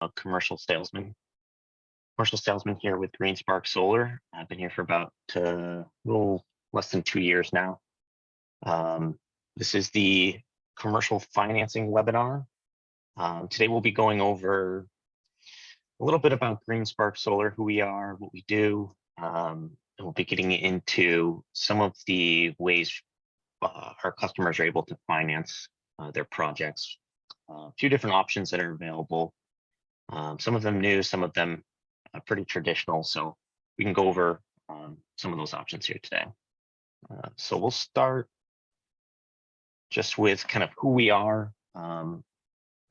a commercial salesman here with GreenSpark Solar. I've been here for about a little less than 2 years now. This is the commercial financing webinar. Today we'll be going over a little bit about GreenSpark Solar, who we are, what we do, and we'll be getting into some of the ways our customers are able to finance their projects. A few different options that are available. Some of them new, some of them pretty traditional. So we can go over some of those options here today. So we'll start just with kind of who we are.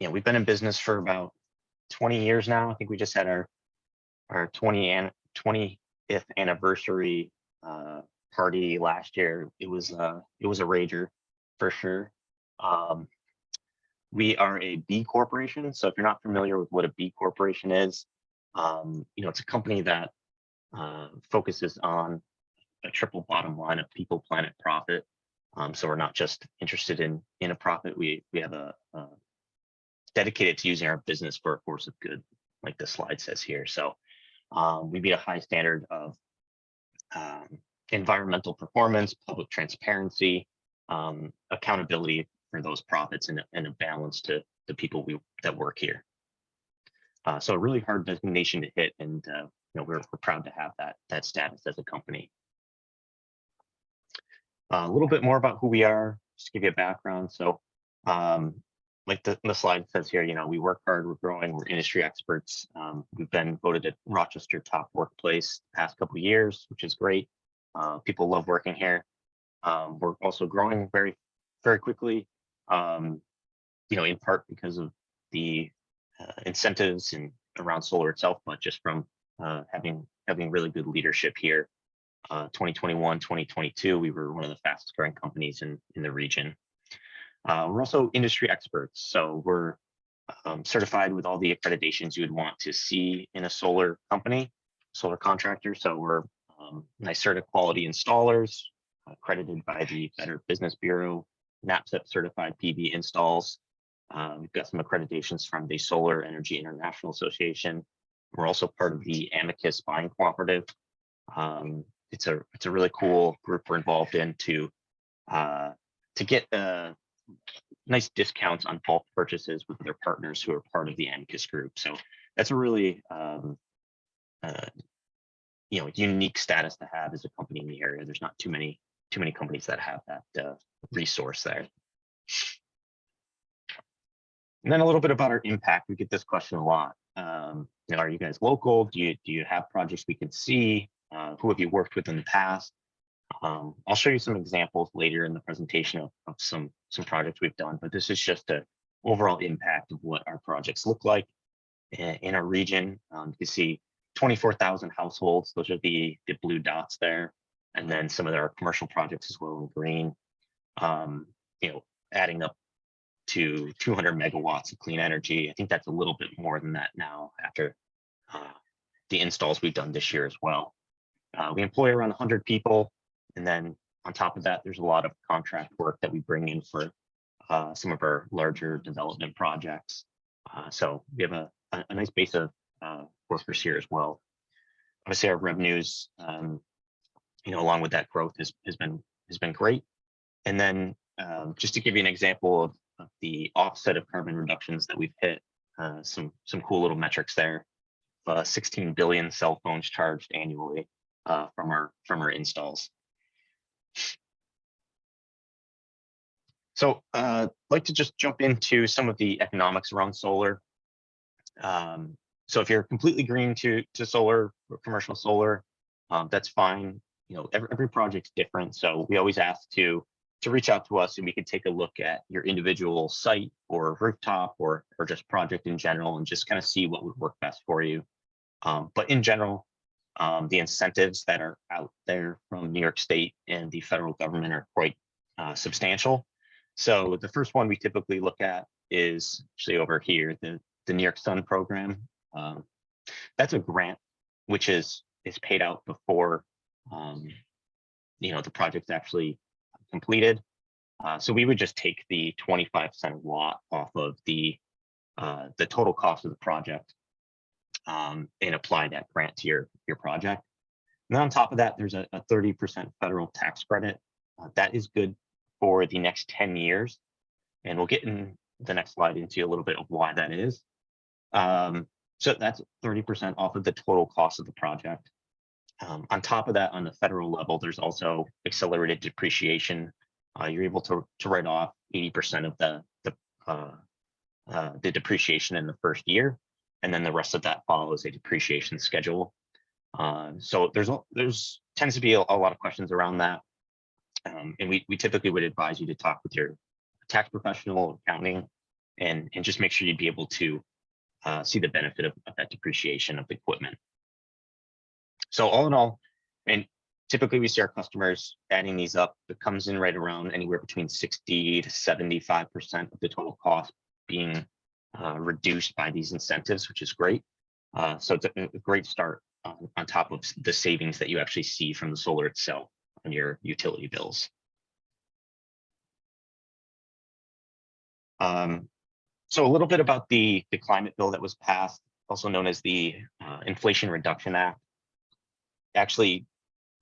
We've been in business for about 20 years now. I think we just had our 20th anniversary party last year. It was a rager for sure. We are a B corporation. So if you're not familiar with what a B corporation is, it's a company that focuses on a triple bottom line of people, planet, profit. So we're not just interested in a profit. We have a dedicated to using our business for a force of good, like the slide says here. So we meet a high standard of environmental performance, public transparency, accountability for those profits, and a balance to the people that work here. So a really hard designation to hit, and we're proud to have that status as a company. A little bit more about who we are, just to give you a background. So like the slide says here, we work hard, we're growing, we're industry experts. We've been voted a Rochester top workplace the past couple of years, which is great. People love working here. We're also growing very, very quickly, in part because of the incentives and around solar itself, but just from having really good leadership here. 2021, 2022, we were one of the fastest growing companies in the region. We're also industry experts, so we're certified with all the accreditations you would want to see in a solar company, solar contractor. So we're NYSERDA quality installers, accredited by the Better Business Bureau, NAPCEP certified PV installs. We've got some accreditations from the Solar Energy International Association. We're also part of the Amicus Buying Cooperative. It's a really cool group we're involved in to get nice discounts on bulk purchases with their partners who are part of the Amicus group. So that's a really unique status to have as a company in the area. There's not too many companies that have that resource there. And then a little bit about our impact. We get this question a lot. Are you guys local? Do you have projects we can see? Who have you worked with in the past? I'll show you some examples later in the presentation of some projects we've done, but this is just an overall impact of what our projects look like in our region. You can see 24,000 households. Those are the blue dots there. And then some of our commercial projects as well in green, adding up to 200 megawatts of clean energy. I think that's a little bit more than that now after the installs we've done this year as well. We employ around 100 people. And then on top of that, there's a lot of contract work that we bring in for some of our larger development projects. So we have a nice base of workers here as well. Obviously, our revenues, along with that growth has been great. And then just to give you an example of the offset of carbon reductions that we've hit, some cool little metrics there. 16 billion cell phones charged annually from our installs. So I'd like to just jump into some of the economics around solar. So if you're completely green to solar or commercial solar, that's fine. Every project's different. So we always ask to reach out to us and we can take a look at your individual site or rooftop or just project in general and just kind of see what would work best for you. But in general, the incentives that are out there from New York State and the federal government are quite substantial. So the first one we typically look at is actually over here, the New York Sun program. That's a grant which is paid out before the project's actually completed. So we would just take the 25 cent watt off of the the total cost of the project and apply that grant to your project. And then on top of that, there's a 30% federal tax credit. That is good for the next 10 years. And we'll get in the next slide into a little bit of why that is. So that's 30% off of the total cost of the project. On top of that, on the federal level, there's also accelerated depreciation. You're able to write off 80% of the depreciation in the first year, and then the rest of that follows a depreciation schedule. So there's tends to be a lot of questions around that, and we typically would advise you to talk with your tax professional, accounting, and just make sure you'd be able to see the benefit of that depreciation of the equipment. So all in all, and typically we see our customers adding these up, it comes in right around anywhere between 60 to 75% of the total cost being reduced by these incentives, which is great. So it's a great start on top of the savings that you actually see from the solar itself on your utility bills. So a little bit about the climate bill that was passed, also known as the Inflation Reduction Act. Actually,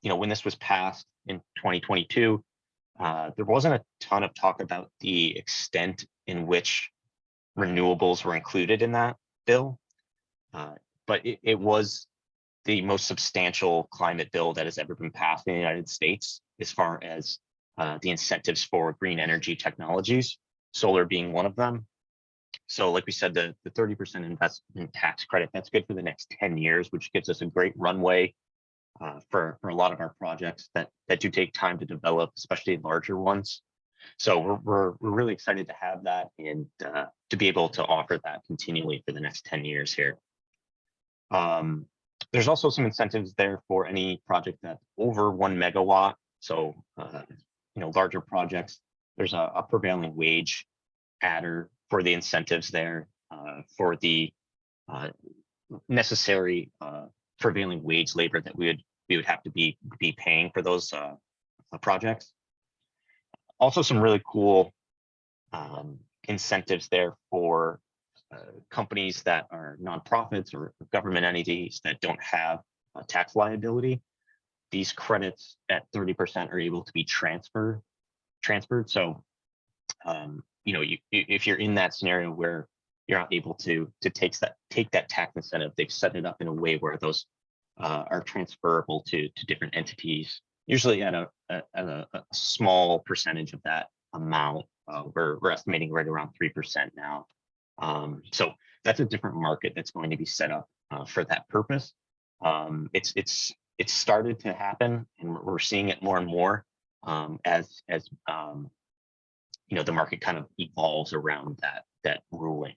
when this was passed in 2022, there wasn't a ton of talk about the extent in which renewables were included in that bill, but it was the most substantial climate bill that has ever been passed in the United States, as far as the incentives for green energy technologies, solar being one of them. So like we said, the 30% investment tax credit, that's good for the next 10 years, which gives us a great runway for a lot of our projects that do take time to develop, especially larger ones. So we're really excited to have that and to be able to offer that continually for the next 10 years here. There's also some incentives there for any project that's over 1 megawatt. So larger projects, there's a prevailing wage adder for the incentives there for the necessary prevailing wage labor that we would have to be paying for those projects. Also, some really cool incentives there for companies that are nonprofits or government entities that don't have a tax liability. These credits at 30% are able to be transferred. So, if you're in that scenario where you're not able to take that tax incentive, they've set it up in a way where those are transferable to different entities, usually at a small percentage of that amount. We're estimating right around 3% now. So that's a different market that's going to be set up for that purpose. It's started to happen, and we're seeing it more and more as the market kind of evolves around that ruling.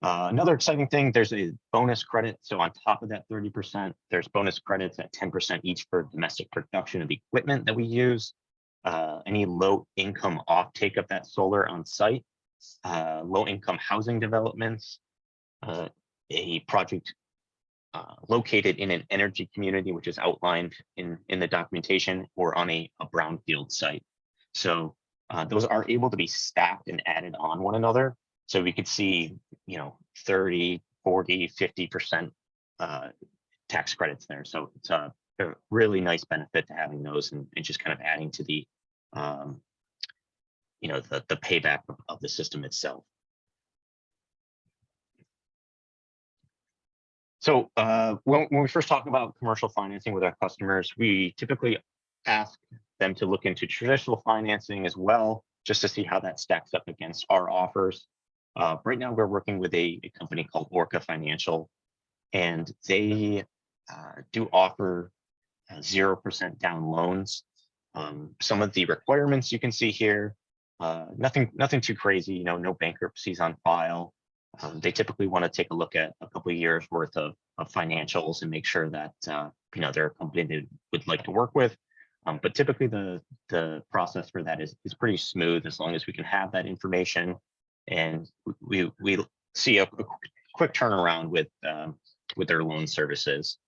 Another exciting thing, there's a bonus credit. So on top of that 30%, there's bonus credits at 10% each for domestic production of equipment that we use, any low income offtake of that solar on site, low income housing developments, a project located in an energy community, which is outlined in the documentation, or on a brownfield site. So those are able to be stacked and added on one another. So we could see, 30, 40, 50% tax credits there. So it's a really nice benefit to having those and just kind of adding to the, the payback of the system itself. So when we first talk about commercial financing with our customers, we typically ask them to look into traditional financing as well, just to see how that stacks up against our offers. Right now, we're working with a company called Orca Financial, and they do offer 0% down loans. Some of the requirements you can see here, nothing too crazy, no bankruptcies on file. They typically want to take a look at a couple of years worth of financials and make sure that they're a company they would like to work with. But typically the process for that is pretty smooth, as long as we can have that information, and we see a quick turnaround with their loan services.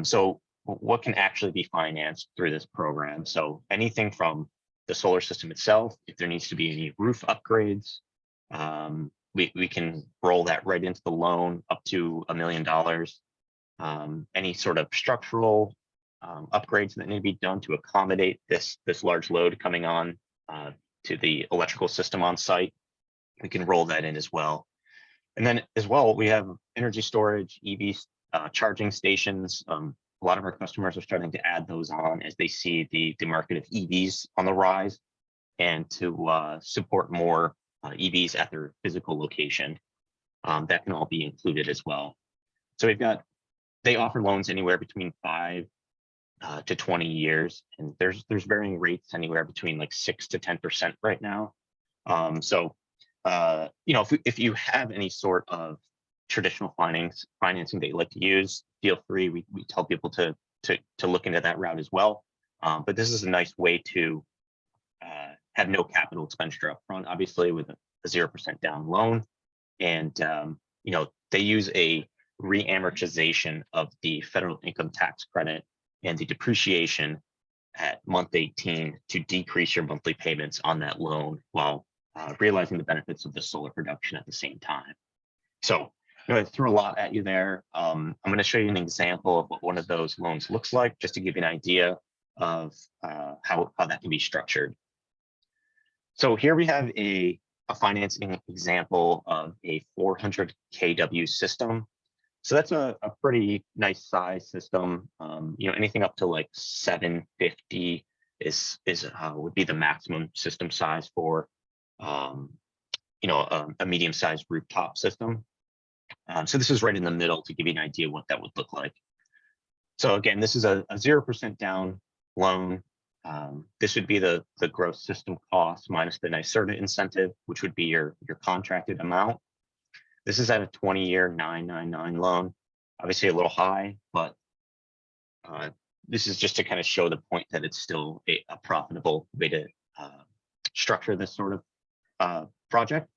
So what can actually be financed through this program? So anything from the solar system itself, if there needs to be any roof upgrades, We can roll that right into the loan up to $1 million. Any sort of structural upgrades that need to be done to accommodate this large load coming on to the electrical system on site, we can roll that in as well. And then as well, we have energy storage, EV charging stations. A lot of our customers are starting to add those on as they see the market of EVs on the rise, and to support more EVs at their physical location. That can all be included as well. So they offer loans anywhere between 5 to 20 years, and there's varying rates anywhere between like 6 to 10% right now. If you have any sort of traditional financing that you like to use, feel free. We tell people to look into that route as well. But this is a nice way to have no capital expenditure up front, obviously with a 0% down loan. And they use a reamortization of the federal income tax credit and the depreciation at month 18 to decrease your monthly payments on that loan while realizing the benefits of the solar production at the same time. So I threw a lot at you there. I'm going to show you an example of what one of those loans looks like, just to give you an idea of how that can be structured. So here we have a financing example of a 400 kW system. So that's a pretty nice size system. Anything up to like 750 would be the maximum system size for a medium-sized rooftop system. So this is right in the middle to give you an idea what that would look like. So again, this is a 0% down loan. This would be the gross system cost minus the NYSERDA incentive, which would be your contracted amount. This is at a 20-year 999 loan, obviously a little high, but this is just to kind of show the point that it's still a profitable way to structure this sort of project.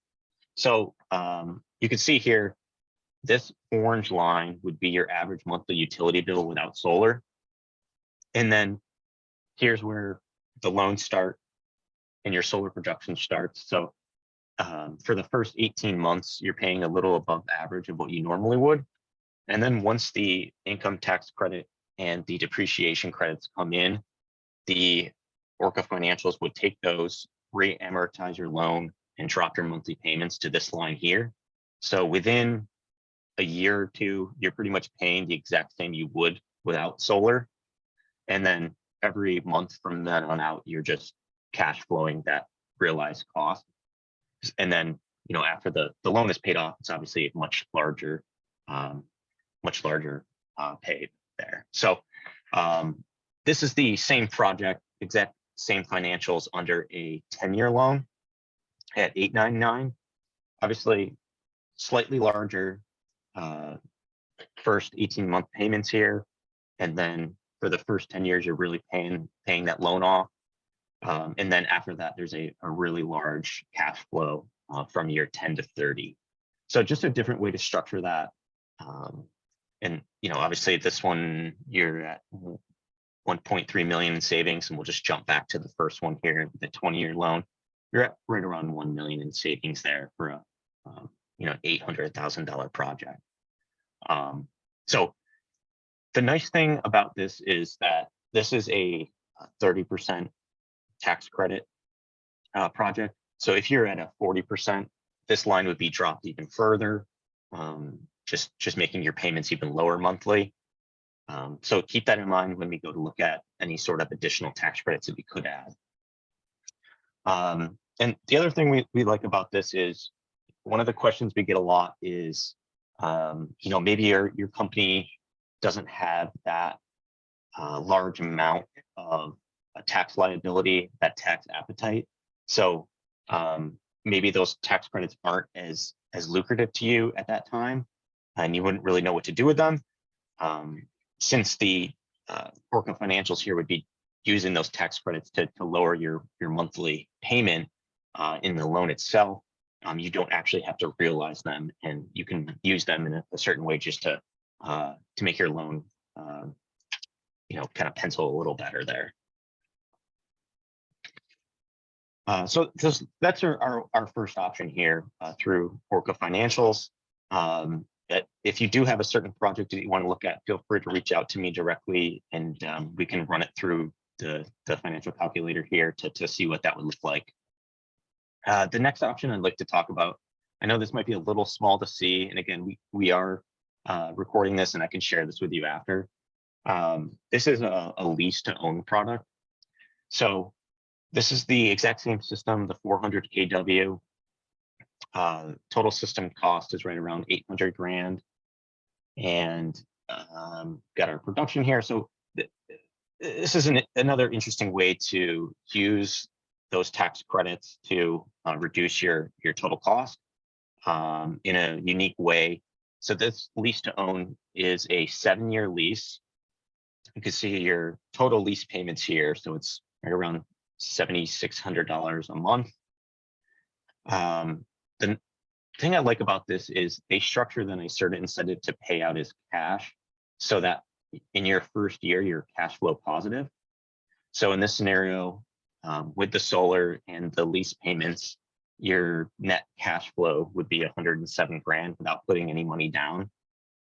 So you can see here, this orange line would be your average monthly utility bill without solar. And then here's where the loans start and your solar production starts. So for the first 18 months, you're paying a little above average of what you normally would. And then once the income tax credit and the depreciation credits come in, the Orca financials would take those, re-amortize your loan, and drop your monthly payments to this line here. So within a year or two, you're pretty much paying the exact same you would without solar. And then every month from then on out, you're just cash flowing that realized cost. And then, after the loan is paid off, it's obviously a much larger pay there. So this is the same project, exact same financials under a 10-year loan at 899. Obviously, slightly larger first 18-month payments here, and then for the first 10 years, you're really paying that loan off. And then after that, there's a really large cash flow from year 10 to 30. So just a different way to structure that. And obviously this one, you're at 1.3 million in savings, and we'll just jump back to the first one here, the 20-year loan. You're at right around 1 million in savings there for a $800,000 project. So the nice thing about this is that this is a 30% tax credit project. So if you're at a 40%, this line would be dropped even further, just making your payments even lower monthly. So keep that in mind when we go to look at any sort of additional tax credits that we could add. And the other thing we like about this is, one of the questions we get a lot is, maybe your company doesn't have that large amount of a tax liability, that tax appetite. So maybe those tax credits aren't as lucrative to you at that time, and you wouldn't really know what to do with them. Since the Orca financials here would be using those tax credits to lower your monthly payment in the loan itself, you don't actually have to realize them, and you can use them in a certain way just to make your loan, kind of pencil a little better there. That's our first option here through Orca Financials. If you do have a certain project that you want to look at, feel free to reach out to me directly, and we can run it through the financial calculator here to see what that would look like. The next option I'd like to talk about, I know this might be a little small to see, and again, we are recording this, and I can share this with you after. This is a lease to own product. So this is the exact same system, the 400 kW. Total system cost is right around 800 grand, and got our production here. So this is another interesting way to use those tax credits to reduce your total cost in a unique way. So this lease to own is a 7-year lease. You can see your total lease payments here. So it's right around $7,600 a month. The thing I like about this is they structure then a certain incentive to pay out as cash, so that in your first year, you're cash flow positive. So in this scenario, with the solar and the lease payments, your net cash flow would be 107 grand without putting any money down.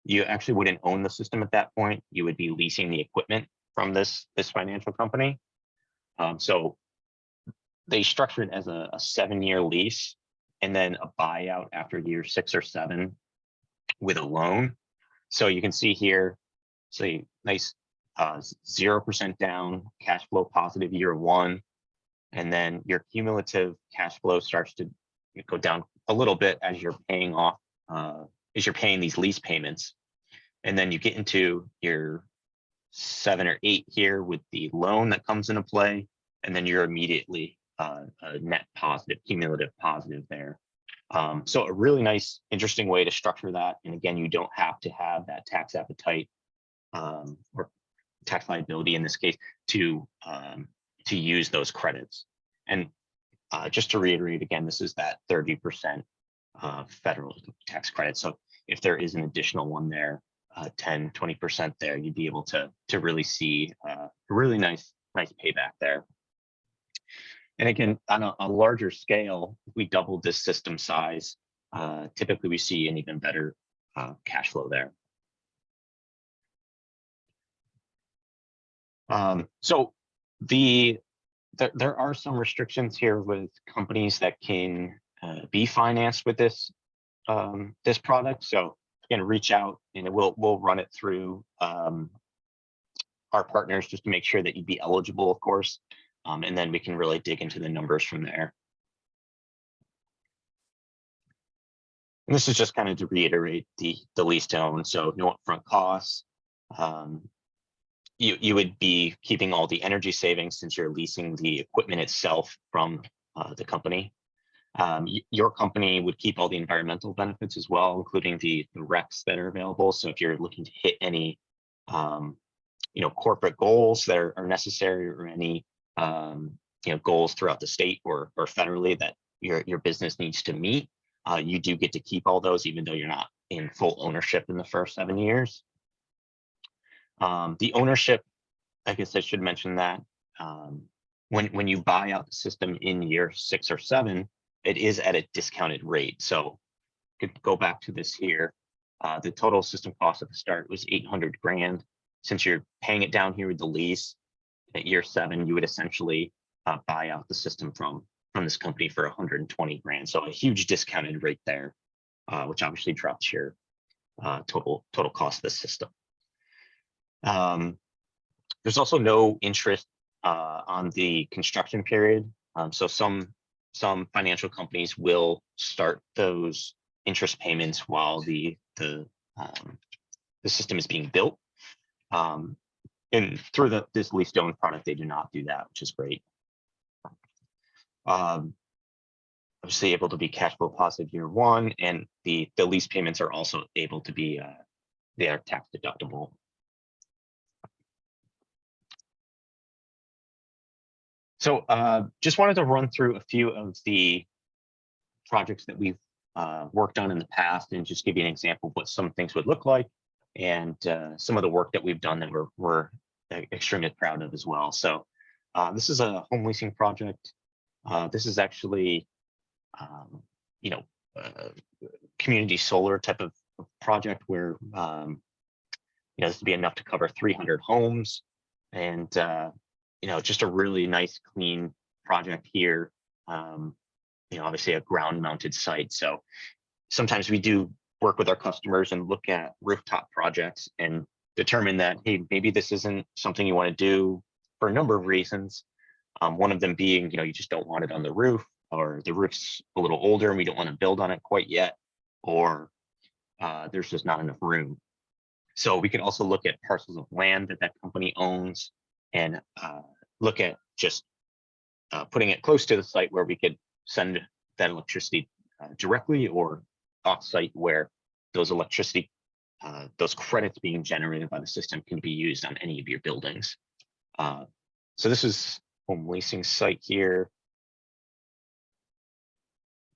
You actually wouldn't own the system at that point. You would be leasing the equipment from this financial company. So they structure it as a 7-year lease, and then a buyout after year 6 or 7 with a loan. So you can see here, say nice 0% down, cash flow positive year 1, and then your cumulative cash flow starts to go down a little bit as you're paying off, as you're paying these lease payments. And then you get into your 7 or 8 here with the loan that comes into play, and then you're immediately a net positive, cumulative positive there. So a really nice, interesting way to structure that. And again, you don't have to have that tax appetite or tax liability in this case to use those credits. And just to reiterate again, this is that 30% federal tax credit. So if there is an additional one there, 10, 20% there, you'd be able to really see a really nice payback there. And again, on a larger scale, if we doubled this system size, typically we see an even better cash flow there. So there are some restrictions here with companies that can be financed with this this product. So again, reach out and we'll run it through our partners just to make sure that you'd be eligible, of course. And then we can really dig into the numbers from there. And this is just kind of to reiterate the lease to own. So no upfront costs. You would be keeping all the energy savings since you're leasing the equipment itself from the company. Your company would keep all the environmental benefits as well, including the RECs that are available. So if you're looking to hit any corporate goals that are necessary, or any goals throughout the state or federally that your business needs to meet, you do get to keep all those, even though you're not in full ownership in the first 7 years. The ownership, I guess I should mention that when you buy out the system in year 6 or 7, it is at a discounted rate. So could go back to this here. The total system cost at the start was 800 grand. Since you're paying it down here with the lease, at year 7, you would essentially buy out the system from this company for 120 grand. So a huge discounted rate there, which obviously drops your total cost of the system. There's also no interest on the construction period. So some financial companies will start those interest payments while the system is being built. And through this lease to own product, they do not do that, which is great. Obviously able to be cash flow positive year 1, and the lease payments are also able to be they are tax deductible. So just wanted to run through a few of the projects that we've worked on in the past, and just give you an example of what some things would look like, and some of the work that we've done that we're extremely proud of as well. So this is a home leasing project. This is actually, you know, community solar type of project where, you know, this would be enough to cover 300 homes, and you know, just a really nice, clean project here. You know, obviously a ground-mounted site, so sometimes we do work with our customers and look at rooftop projects and determine that, hey, maybe this isn't something you want to do for a number of reasons. One of them being, you know, you just don't want it on the roof, or the roof's a little older and we don't want to build on it quite yet, or there's just not enough room. So we can also look at parcels of land that that company owns, and look at just putting it close to the site where we could send that electricity directly, or off-site where those electricity, those credits being generated by the system can be used on any of your buildings. So this is home leasing site here.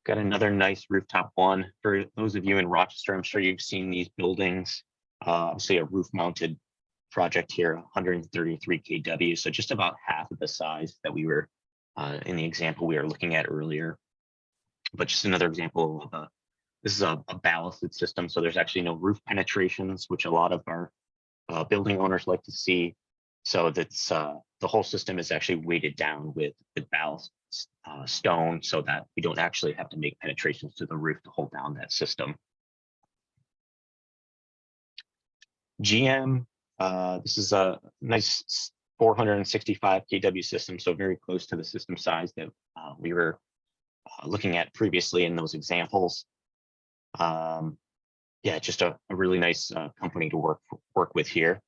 Got another nice rooftop one. For those of you in Rochester, I'm sure you've seen these buildings. Obviously a roof-mounted project here, 133 kW, so just about half of the size that we were in the example we were looking at earlier. But just another example of this is a ballasted system, so there's actually no roof penetrations, which a lot of our building owners like to see. So that's the whole system is actually weighted down with ballast stone, so that we don't actually have to make penetrations to the roof to hold down that system. GM, this is a nice 465 kW system, so very close to the system size that we were looking at previously in those examples. Yeah, just a really nice company to work with here.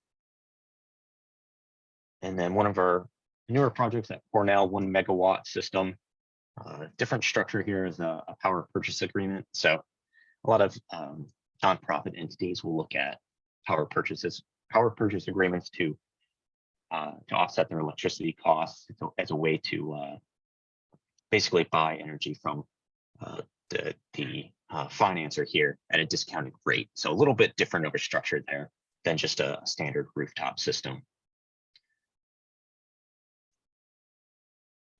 And then one of our newer projects at Cornell, 1 megawatt system. Different structure here is a power purchase agreement. So a lot of nonprofit entities will look at power purchase agreements to offset their electricity costs as a way to basically buy energy from the financer here at a discounted rate. So a little bit different of a structure there than just a standard rooftop system.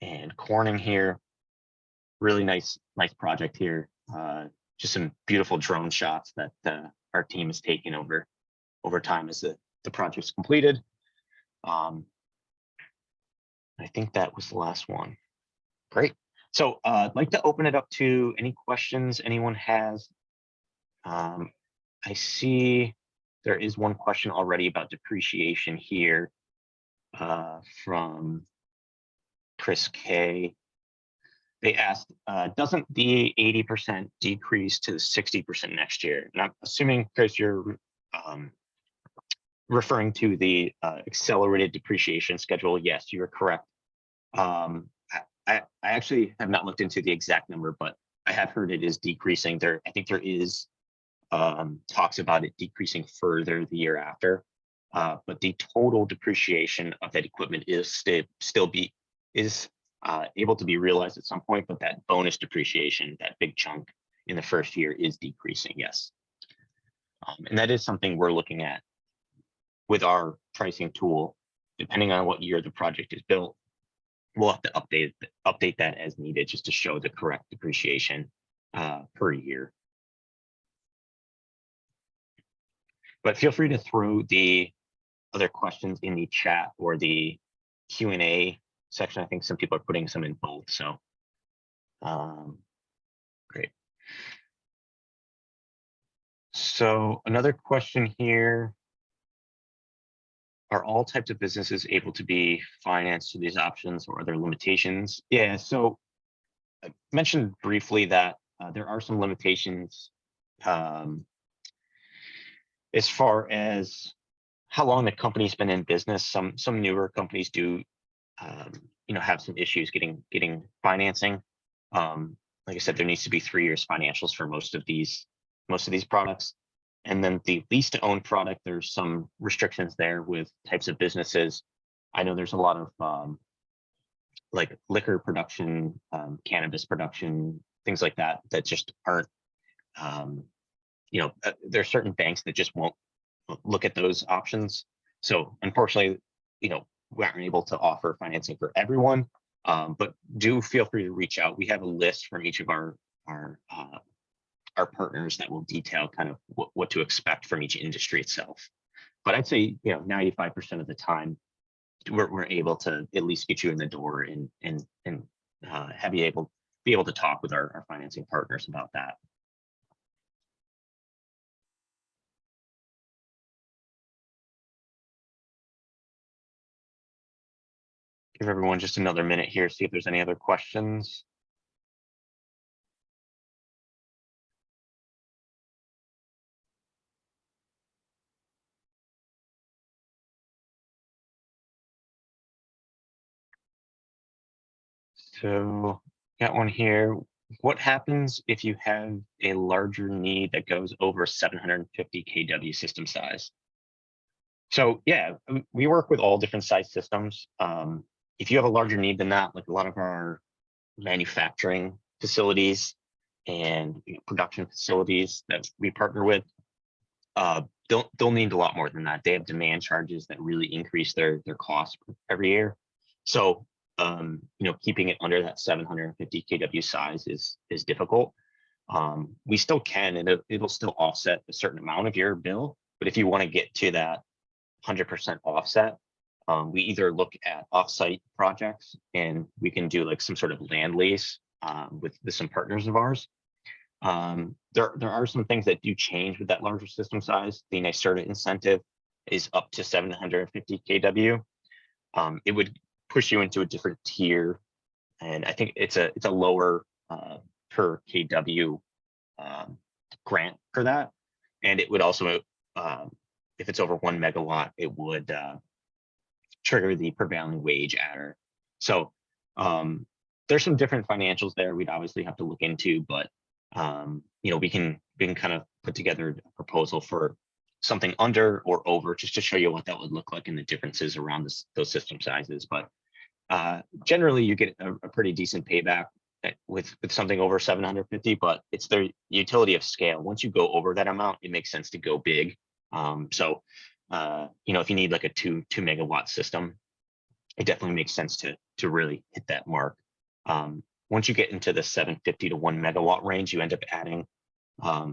And Corning here, really nice project here. Just some beautiful drone shots that our team has taken over time as the project's completed. I think that was the last one. Great. So I'd like to open it up to any questions anyone has. I see there is one question already about depreciation here from Chris K. They asked, doesn't the 80% decrease to 60% next year? And I'm assuming, Chris, you're referring to the accelerated depreciation schedule. Yes, you are correct. I actually have not looked into the exact number, but I have heard it is decreasing. I think there is talks about it decreasing further the year after. But the total depreciation of that equipment is still able to be realized at some point, but that bonus depreciation, that big chunk in the first year, is decreasing, yes. And that is something we're looking at with our pricing tool. Depending on what year the project is built, we'll have to update that as needed, just to show the correct depreciation per year. But feel free to throw the other questions in the chat or the Q&A section. I think some people are putting some in both, so great. So another question here: are all types of businesses able to be financed through these options, or are there limitations? Yeah, so I mentioned briefly that there are some limitations as far as how long the company's been in business. Some newer companies do have some issues getting financing. Like I said, there needs to be 3 years financials for most of these products. And then the lease to own product, there's some restrictions there with types of businesses. I know there's a lot of like liquor production, cannabis production, things like that just aren't, there's certain banks that just won't look at those options. So unfortunately, we aren't able to offer financing for everyone. But do feel free to reach out. We have a list from each of our partners that will detail kind of what to expect from each industry itself. But I'd say 95% of the time we're able to at least get you in the door and have you be able to talk with our financing partners about that. Give everyone just another minute here, see if there's any other questions. So got one here. What happens if you have a larger need that goes over 750 kW system size? So yeah, we work with all different size systems. If you have a larger need than that, like a lot of our manufacturing facilities and production facilities that we partner with, they'll need a lot more than that. They have demand charges that really increase their cost every year. So keeping it under that 750 kW size is difficult. We still can, and it'll still offset a certain amount of your bill. But if you want to get to that 100% offset, we either look at offsite projects, and we can do like some sort of land lease with some partners of ours. There are some things that do change with that larger system size. The NYSERDA incentive is up to 750 kW. It would push you into a different tier, and I think it's a lower per kW grant for that. And it would also, if it's over 1 megawatt, it would trigger the prevailing wage adder. So there's some different financials there we'd obviously have to look into, but we can kind of put together a proposal for something under or over, just to show you what that would look like and the differences around those system sizes. But generally, you get a pretty decent payback with something over 750, but it's the utility of scale. Once you go over that amount, it makes sense to go big. So if you need like a 2 megawatt system, it definitely makes sense to really hit that mark. Once you get into the 750 to 1 megawatt range, you end up adding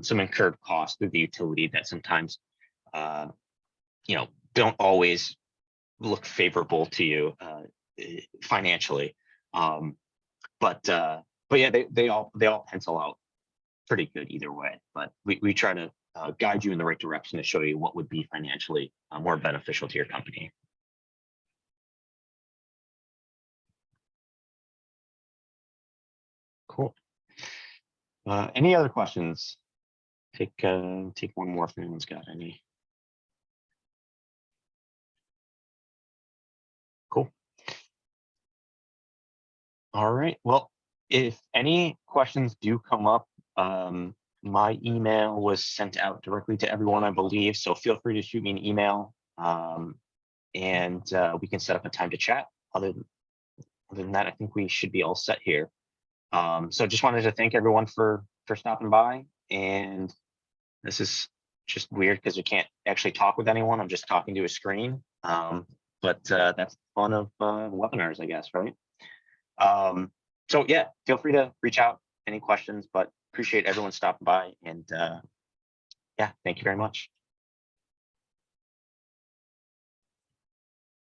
some incurred costs through the utility that sometimes don't always look favorable to you financially. But yeah, they all pencil out pretty good either way. But we try to guide you in the right direction to show you what would be financially more beneficial to your company. Cool. Any other questions? Take one more if anyone's got any. Cool. All right. Well, if any questions do come up, my email was sent out directly to everyone, I believe. So feel free to shoot me an email, and we can set up a time to chat. Other than that, I think we should be all set here. So just wanted to thank everyone for stopping by. And this is just weird because we can't actually talk with anyone. I'm just talking to a screen. But that's the fun of webinars, I guess, right? So yeah, feel free to reach out, any questions, but appreciate everyone stopping by. And yeah, thank you very much.